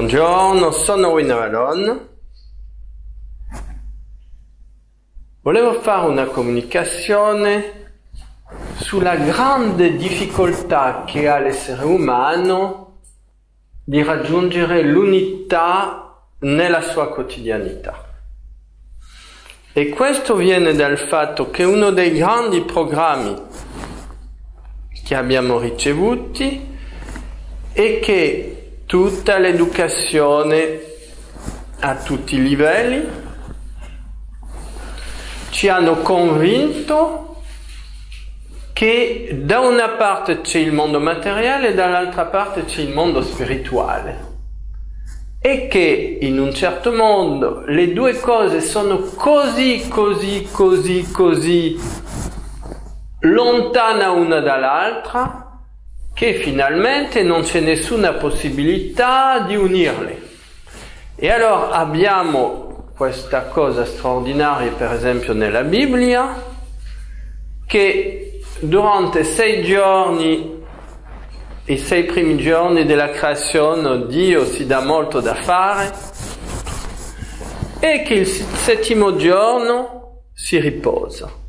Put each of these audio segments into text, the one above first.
Buongiorno, sono Winner. Volevo fare una comunicazione sulla grande difficoltà che ha l'essere umano di raggiungere l'unità nella sua quotidianità. E questo viene dal fatto che uno dei grandi programmi che abbiamo ricevuti è che tutta l'educazione a tutti i livelli ci hanno convinto che da una parte c'è il mondo materiale e dall'altra parte c'è il mondo spirituale e che in un certo modo le due cose sono così lontane una dall'altra che finalmente non c'è nessuna possibilità di unirle. E allora abbiamo questa cosa straordinaria, per esempio nella Bibbia, che durante 6 giorni, i 6 primi giorni della creazione, Dio si dà molto da fare e che il 7° giorno si riposa.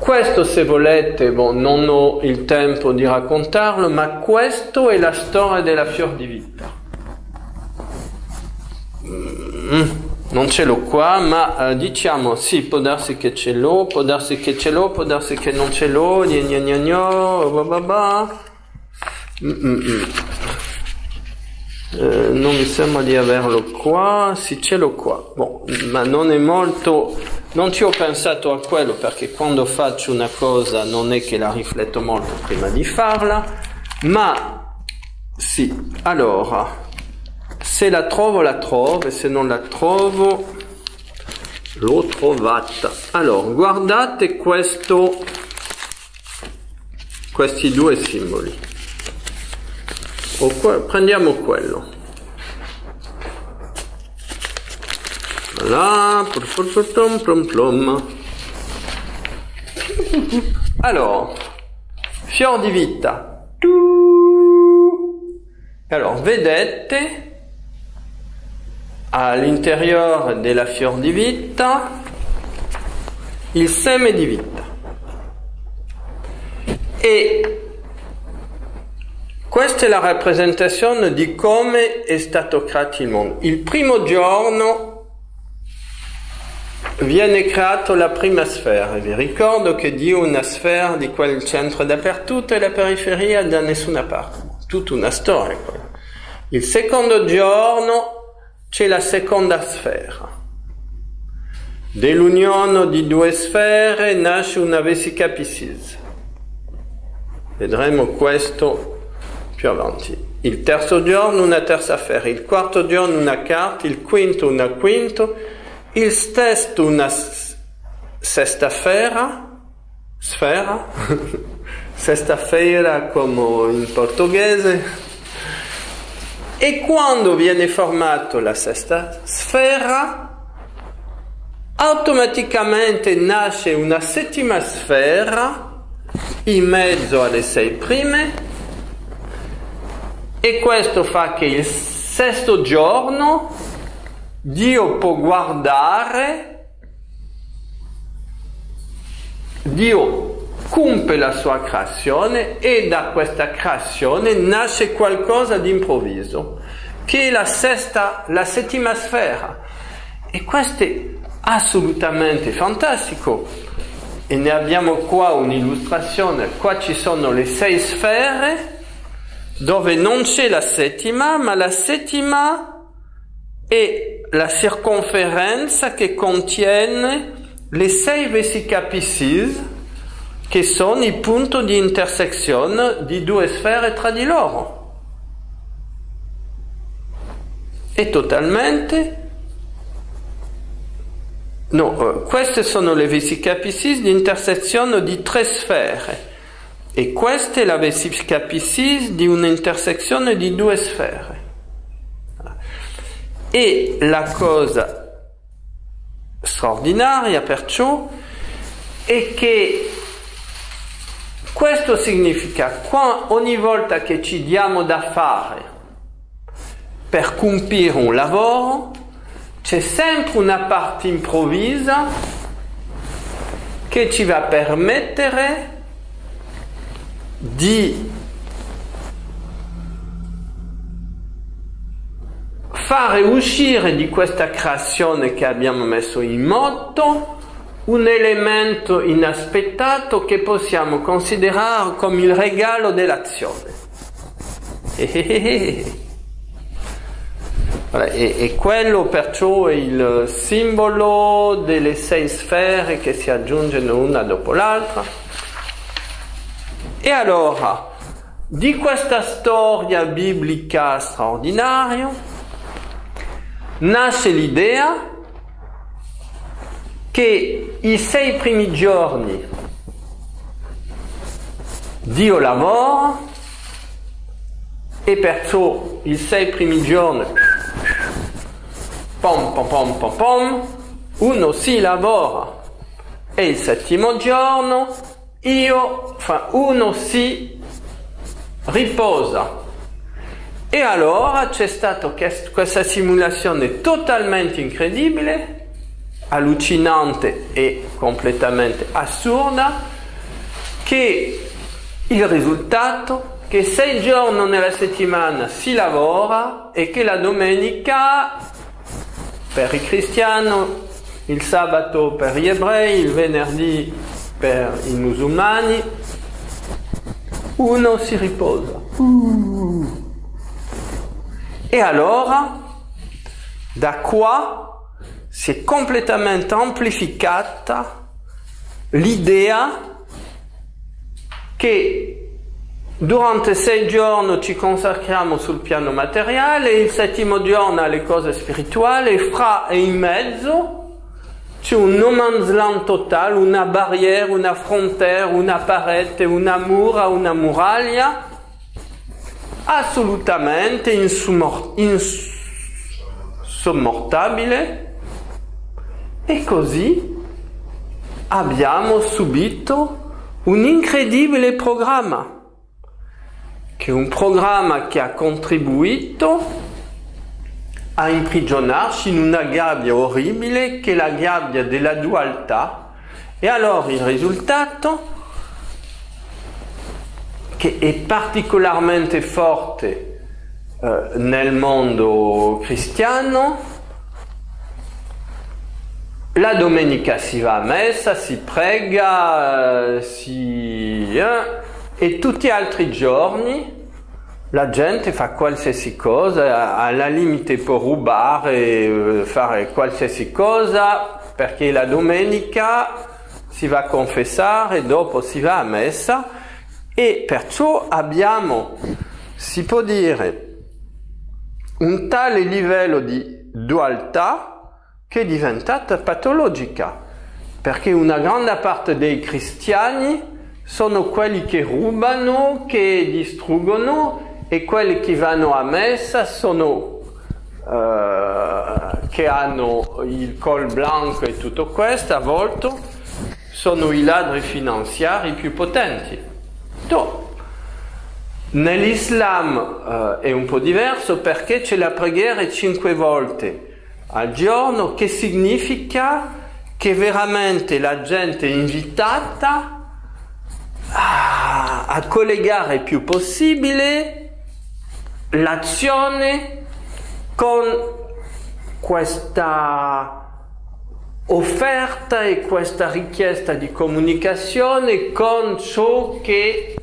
Questo, se volete, non ho il tempo di raccontarlo, ma questo è la storia della fior di vita. Non ce l'ho qua, ma diciamo, sì, può darsi che ce l'ho, può darsi che ce l'ho, può darsi che non ce l'ho, non mi sembra di averlo qua, sì, ce l'ho qua, ma non è molto... Non ci ho pensato a quello perché quando faccio una cosa non è che la rifletto molto prima di farla, ma sì, allora, se la trovo e se non la trovo, l'ho trovata. Allora, guardate questi 2 simboli. Prendiamo quello. Voilà, plom. Allora, fior di vita. Allora, vedete all'interiore della fior di vita il seme di vita. E questa è la rappresentazione di come è stato creato il mondo. Il primo giorno viene creato la prima sfera. Vi ricordo che Dio è una sfera di quel centro dappertutto e la periferia da nessuna parte. Tutta una storia. Il secondo giorno c'è la seconda sfera. Dell'unione di 2 sfere nasce una vesica Piscis. Vedremo questo più avanti. Il terzo giorno una terza sfera, il quarto giorno una quarta, il quinto una quinta, il sesto una sesta sfera, sesta sfera come in portoghese, e quando viene formato la sesta sfera, automaticamente nasce una settima sfera in mezzo alle 6 prime, e questo fa che il sesto giorno Dio può guardare, Dio compie la sua creazione e da questa creazione nasce qualcosa di improvviso, che è la settima sfera. E questo è assolutamente fantastico. E ne abbiamo qua un'illustrazione. Qua ci sono le 6 sfere, dove non c'è la settima, ma la settima è la circonferenza che contiene le 6 vesica Piscis, che sono i punti di intersezione di 2 sfere tra di loro. E totalmente... queste sono le vesica Piscis di intersezione di 3 sfere. E questa è la vesica Piscis di un'intersezione di 2 sfere. E la cosa straordinaria perciò è che questo significa ogni volta che ci diamo da fare per compiere un lavoro c'è sempre una parte improvvisa che ci va a permettere di fare uscire di questa creazione che abbiamo messo in moto un elemento inaspettato che possiamo considerare come il regalo dell'azione. E quello perciò è il simbolo delle 6 sfere che si aggiungono una dopo l'altra. E allora, di questa storia biblica straordinaria nasce l'idea che i 6 primi giorni Dio lavora e perciò i 6 primi giorni pom pom pom pom pom uno si lavora e il 7° giorno uno si riposa. E allora c'è stata questa simulazione totalmente incredibile, allucinante e completamente assurda, che il risultato che 6 giorni nella settimana si lavora e che la domenica per i cristiani, il sabato per gli ebrei, il venerdì per i musulmani, uno si riposa. E allora da qua si è completamente amplificata l'idea che durante 6 giorni ci consacriamo sul piano materiale, il 7° giorno alle cose spirituali, e fra e in mezzo c'è un no man's land totale, una barriera, una frontiera, una parete, una mura, una muraglia assolutamente insormontabile. E così abbiamo subito un incredibile programma, che è un programma che ha contribuito a imprigionarci in una gabbia orribile, che è la gabbia della dualità. E allora il risultato, che è particolarmente forte nel mondo cristiano, la domenica si va a messa, si prega, e tutti gli altri giorni la gente fa qualsiasi cosa, alla limite può rubare, fare qualsiasi cosa, perché la domenica si va a confessare, dopo si va a messa, e perciò abbiamo, si può dire, un tale livello di dualità che è diventata patologica, perché una grande parte dei cristiani sono quelli che rubano, che distruggono, e quelli che vanno a messa sono che hanno il col bianco e tutto questo, a volte sono i ladri finanziari più potenti. Nell'Islam è un po' diverso, perché c'è la preghiera 5 volte al giorno, che significa che veramente la gente è invitata a collegare il più possibile l'azione con questa offerta e questa richiesta di comunicazione con ciò che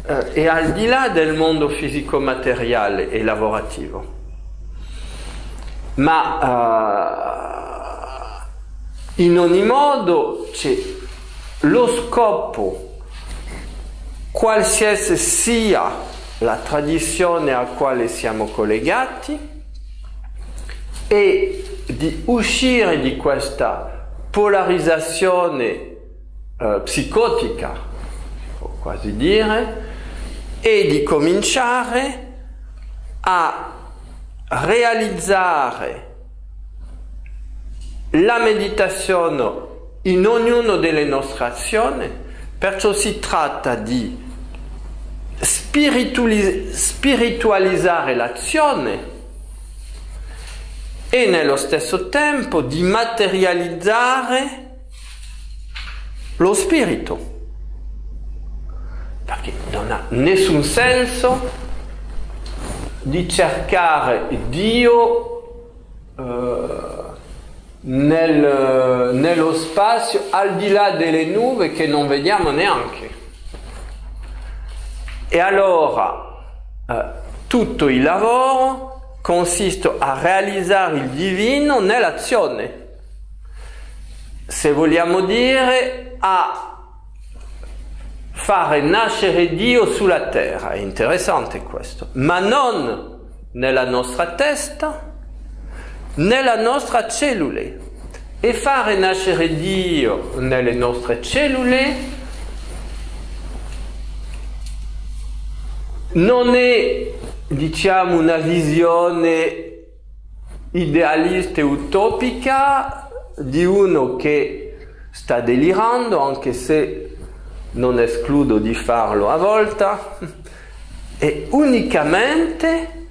è al di là del mondo fisico-materiale e lavorativo. Ma in ogni modo c'è lo scopo, qualsiasi sia la tradizione a quale siamo collegati, è di uscire di questa polarizzazione psicotica, può quasi dire, e di cominciare a realizzare la meditazione in ognuna delle nostre azioni. Perciò si tratta di spiritualizzare l'azione e nello stesso tempo di materializzare lo spirito. Perché non ha nessun senso di cercare Dio nello spazio al di là delle nuvole che non vediamo neanche. E allora tutto il lavoro consiste a realizzare il divino nell'azione, se vogliamo dire a fare nascere Dio sulla terra. È interessante questo, ma non nella nostra testa, nella nostra cellule. E fare nascere Dio nelle nostre cellule non è, diciamo, una visione idealista e utopica di uno che sta delirando, anche se non escludo di farlo a volte, è unicamente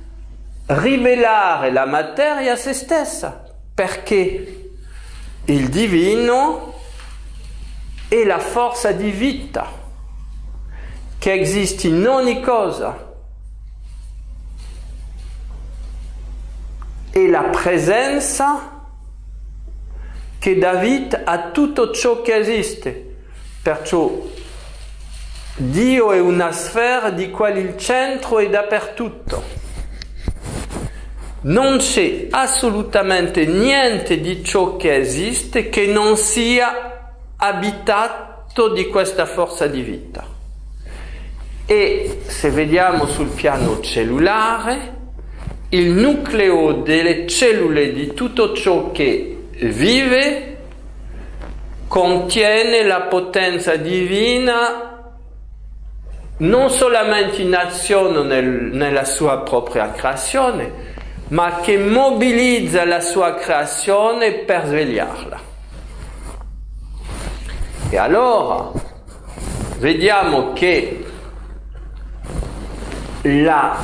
rivelare la materia a se stessa, perché il divino è la forza di vita che esiste in ogni cosa, è la presenza che dà vita a tutto ciò che esiste. Perciò Dio è una sfera di cui il centro è dappertutto. Non c'è assolutamente niente di ciò che esiste che non sia abitato di questa forza di vita. E se vediamo sul piano cellulare, il nucleo delle cellule di tutto ciò che vive contiene la potenza divina non solamente in azione nella sua propria creazione, ma che mobilizza la sua creazione per svegliarla. E allora vediamo che la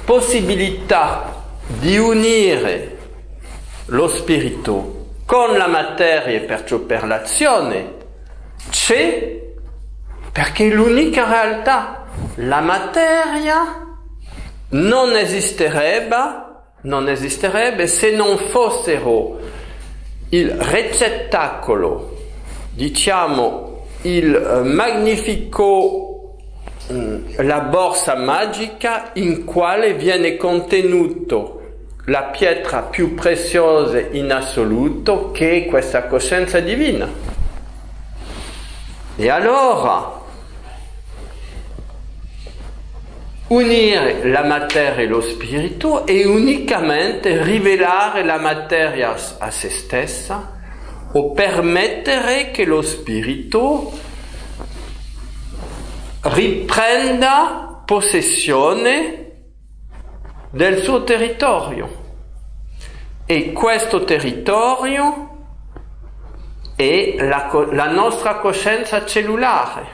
possibilità di unire lo spirito con la materia e perciò per l'azione c'è, perché è l'unica realtà. La materia non esisterebbe se non fossero il ricettacolo, diciamo il magnifico, la borsa magica in quale viene contenuto la pietra più preziosa in assoluto, che è questa coscienza divina. E allora unire la materia e lo spirito è unicamente rivelare la materia a se stessa o permettere che lo spirito riprenda possessione del suo territorio. E questo territorio è la nostra coscienza cellulare.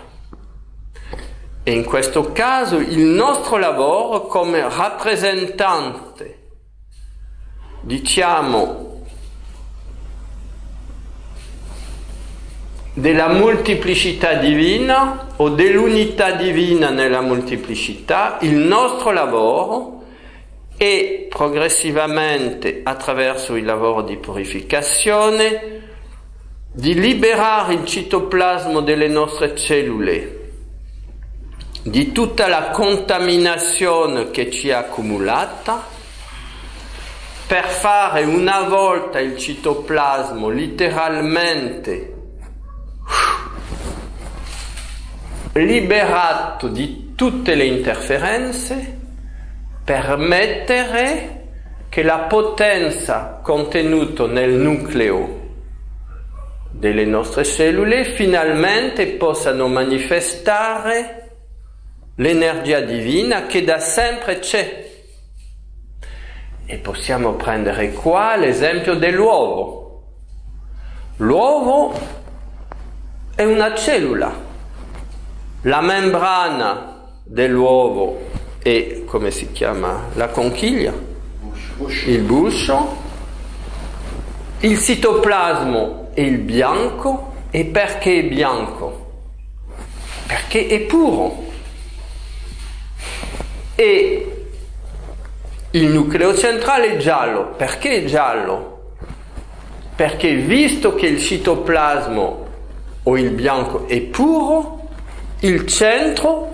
E in questo caso il nostro lavoro come rappresentante, diciamo, della molteplicità divina o dell'unità divina nella molteplicità, il nostro lavoro è progressivamente, attraverso il lavoro di purificazione, di liberare il citoplasma delle nostre cellule di tutta la contaminazione che ci è accumulata, per fare una volta il citoplasma letteralmente liberato di tutte le interferenze, permettere che la potenza contenuta nel nucleo delle nostre cellule finalmente possano manifestare l'energia divina che da sempre c'è. E possiamo prendere qua l'esempio dell'uovo. L'uovo è una cellula. La membrana dell'uovo è, come si chiama, la conchiglia, il guscio, il citoplasma è il bianco. E perché è bianco? Perché è puro. E il nucleo centrale è giallo. Perché è giallo? Perché visto che il citoplasma o il bianco è puro, il centro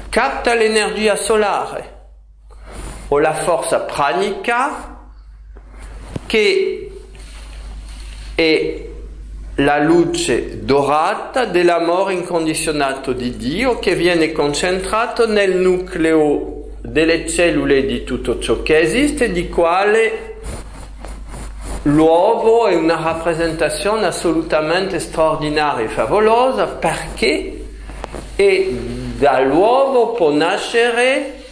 capta l'energia solare o la forza pranica, che è la luce dorata dell'amore incondizionato di Dio, che viene concentrato nel nucleo delle cellule di tutto ciò che esiste, di quale l'uovo è una rappresentazione assolutamente straordinaria e favolosa, perché dall'uovo può nascere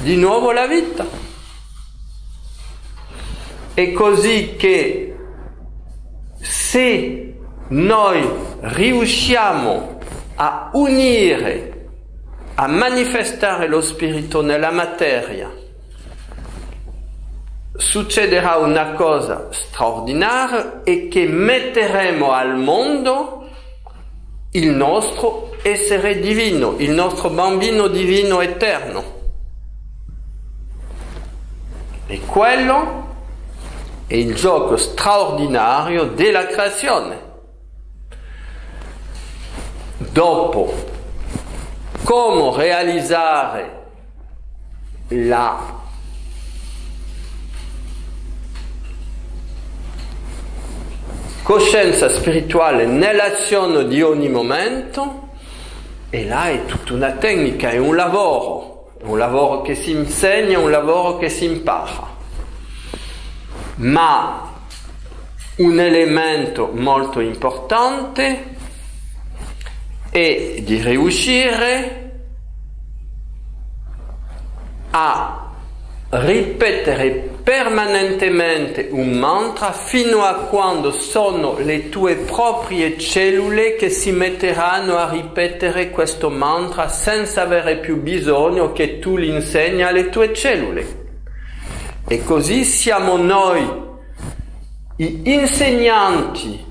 di nuovo la vita. È così che se noi riusciamo a unire, a manifestare lo spirito nella materia, succederà una cosa straordinaria, e che metteremo al mondo il nostro essere divino, il nostro bambino divino eterno. E quello è il gioco straordinario della creazione. Dopo, come realizzare la coscienza spirituale nell'azione di ogni momento, e là è tutta una tecnica, è un lavoro che si insegna, un lavoro che si impara. Ma un elemento molto importante è di riuscire a ripetere permanentemente un mantra fino a quando sono le tue proprie cellule che si metteranno a ripetere questo mantra senza avere più bisogno che tu li insegni alle tue cellule. E così siamo noi gli insegnanti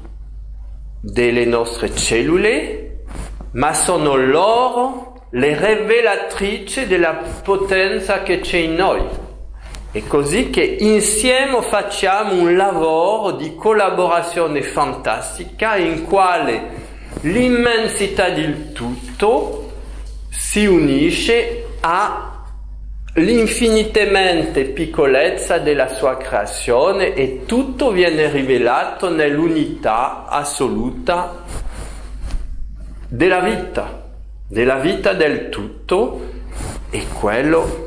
delle nostre cellule, ma sono loro le rivelatrici della potenza che c'è in noi. È così che insieme facciamo un lavoro di collaborazione fantastica, in quale l'immensità del tutto si unisce a l'infinitamente piccolezza della sua creazione, e tutto viene rivelato nell'unità assoluta della vita del tutto, e quello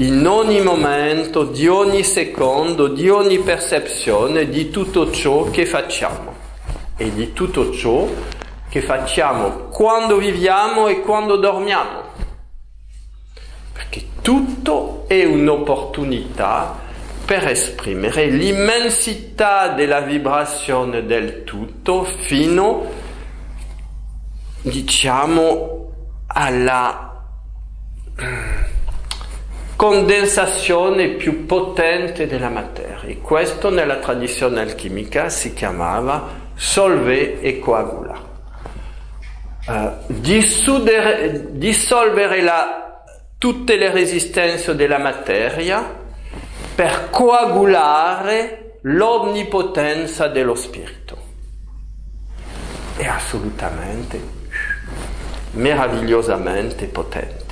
in ogni momento, di ogni secondo, di ogni percezione, di tutto ciò che facciamo, e di tutto ciò che facciamo quando viviamo e quando dormiamo. Perché tutto è un'opportunità per esprimere l'immensità della vibrazione del tutto fino, diciamo, alla condensazione più potente della materia. E questo nella tradizione alchimica si chiamava solver e coagulare. Dissolvere tutte le resistenze della materia per coagulare l'onnipotenza dello spirito. È assolutamente, meravigliosamente potente.